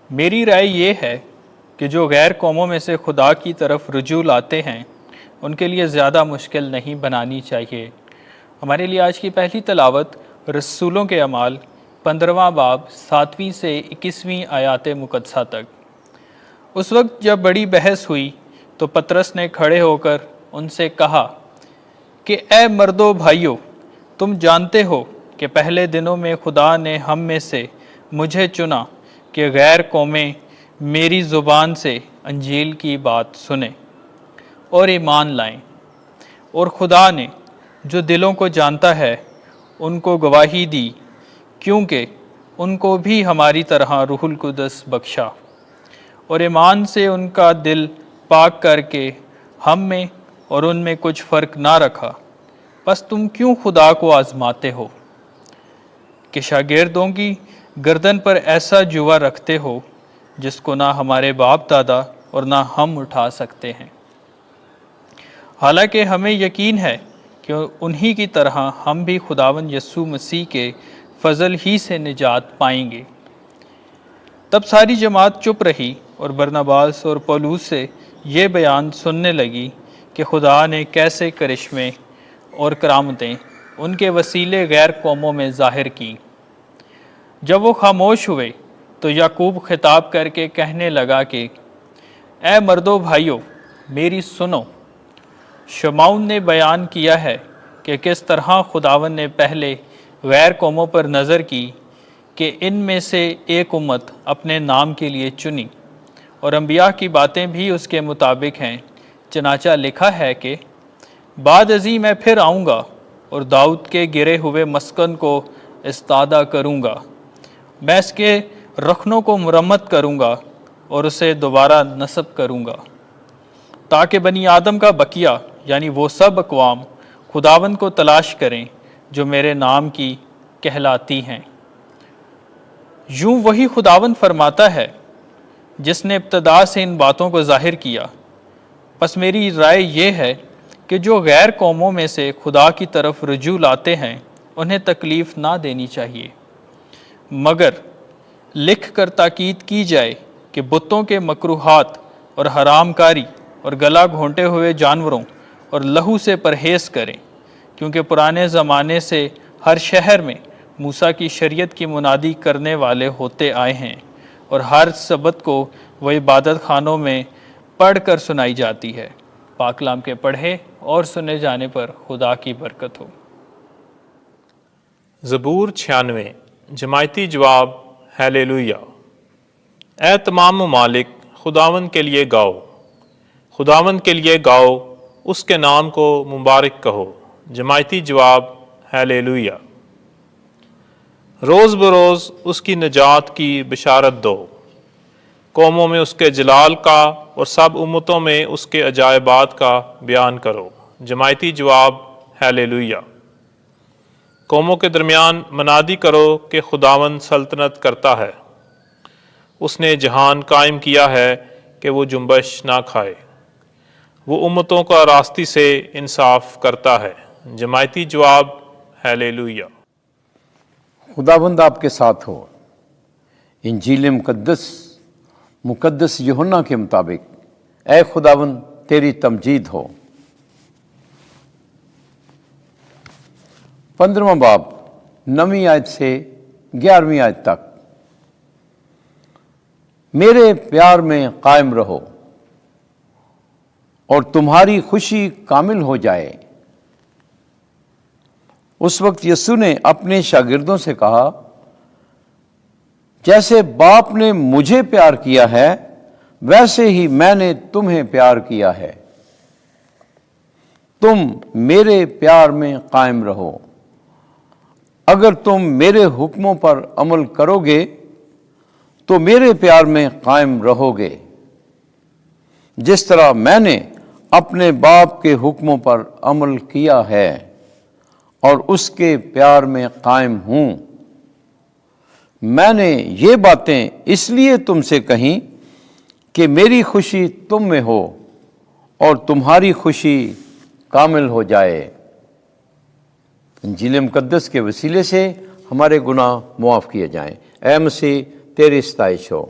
میری رائے یہ ہے کہ جو غیر قوموں میں سے خدا کی طرف رجوع لاتے ہیں ان کے لیے زیادہ مشکل نہیں بنانی چاہیے۔ ہمارے لیے آج کی پہلی تلاوت رسولوں کے اعمال 15واں باب 7ویں سے 21ویں آیات مقدسہ تک۔ اس وقت جب بڑی بحث ہوئی تو پطرس نے کھڑے ہو کر ان سے کہا کہ اے مردو بھائیو، تم جانتے ہو کہ پہلے دنوں میں خدا نے ہم میں سے مجھے چنا کہ غیر قومیں میری زبان سے انجیل کی بات سنیں اور ایمان لائیں، اور خدا نے جو دلوں کو جانتا ہے ان کو گواہی دی، کیونکہ ان کو بھی ہماری طرح روح القدس بخشا، اور ایمان سے ان کا دل پاک کر کے ہم میں اور ان میں کچھ فرق نہ رکھا۔ پس تم کیوں خدا کو آزماتے ہو کہ شاگردوں کی گردن پر ایسا جوا رکھتے ہو جس کو نہ ہمارے باپ دادا اور نہ ہم اٹھا سکتے ہیں؟ حالانکہ ہمیں یقین ہے کہ انہی کی طرح ہم بھی خداوند یسوع مسیح کے فضل ہی سے نجات پائیں گے۔ تب ساری جماعت چپ رہی اور برناباس اور پولوس سے یہ بیان سننے لگی کہ خدا نے کیسے کرشمے اور کرامتیں ان کے وسیلے غیر قوموں میں ظاہر کی۔ جب وہ خاموش ہوئے تو یعقوب خطاب کر کے کہنے لگا کہ اے مردو بھائیو، میری سنو۔ شمعون نے بیان کیا ہے کہ کس طرح خداوند نے پہلے غیر قوموں پر نظر کی کہ ان میں سے ایک امت اپنے نام کے لیے چنی، اور انبیاء کی باتیں بھی اس کے مطابق ہیں۔ چنانچہ لکھا ہے کہ بعد ازیں میں پھر آؤں گا اور داؤد کے گرے ہوئے مسکن کو استادہ کروں گا، میں اس کے رکھنوں کو مرمت کروں گا اور اسے دوبارہ نصب کروں گا، تاکہ بنی آدم کا بقیہ یعنی وہ سب اقوام خداوند کو تلاش کریں جو میرے نام کی کہلاتی ہیں۔ یوں وہی خداوند فرماتا ہے جس نے ابتدا سے ان باتوں کو ظاہر کیا۔ پس میری رائے یہ ہے کہ جو غیر قوموں میں سے خدا کی طرف رجوع لاتے ہیں انہیں تکلیف نہ دینی چاہیے، مگر لکھ کر تاکید کی جائے کہ بتوں کے مکروہات اور حرام کاری اور گلا گھونٹے ہوئے جانوروں اور لہو سے پرہیز کریں، کیونکہ پرانے زمانے سے ہر شہر میں موسیٰ کی شریعت کی منادی کرنے والے ہوتے آئے ہیں، اور ہر سبت کو وہ عبادت خانوں میں پڑھ کر سنائی جاتی ہے۔ پاک کلام کے پڑھے اور سنے جانے پر خدا کی برکت ہو۔ زبور 96 جماعتی جواب ہیلیلویا۔ اے تمام ممالک، خداوند کے لیے گاؤ، خداوند کے لیے گاؤ، اس کے نام کو مبارک کہو۔ جماعتی جواب ہیلیلویا۔ روز بروز اس کی نجات کی بشارت دو، قوموں میں اس کے جلال کا اور سب امتوں میں اس کے عجائبات کا بیان کرو۔ جماعتی جواب ہیلیلویا۔ قوموں کے درمیان منادی کرو کہ خداوند سلطنت کرتا ہے، اس نے جہان قائم کیا ہے کہ وہ جنبش نہ کھائے، وہ امتوں کا راستی سے انصاف کرتا ہے۔ جماعتی جواب ہیلیلویا۔ خداوند آپ کے ساتھ ہو۔ انجیل مقدس یوحنا کے مطابق اے خداوند تیری تمجید ہو۔ 15واں باب 9ویں آیت سے 11ویں آیت تک۔ میرے پیار میں قائم رہو اور تمہاری خوشی کامل ہو جائے۔ اس وقت یسوع نے اپنے شاگردوں سے کہا، جیسے باپ نے مجھے پیار کیا ہے ویسے ہی میں نے تمہیں پیار کیا ہے، تم میرے پیار میں قائم رہو۔ اگر تم میرے حکموں پر عمل کرو گے تو میرے پیار میں قائم رہو گے، جس طرح میں نے اپنے باپ کے حکموں پر عمل کیا ہے اور اس کے پیار میں قائم ہوں۔ میں نے یہ باتیں اس لیے تم سے کہیں کہ میری خوشی تم میں ہو اور تمہاری خوشی کامل ہو جائے۔ انجیل مقدس کے وسیلے سے ہمارے گناہ معاف کیے جائیں۔ اے مسیح تیری ستائش ہو۔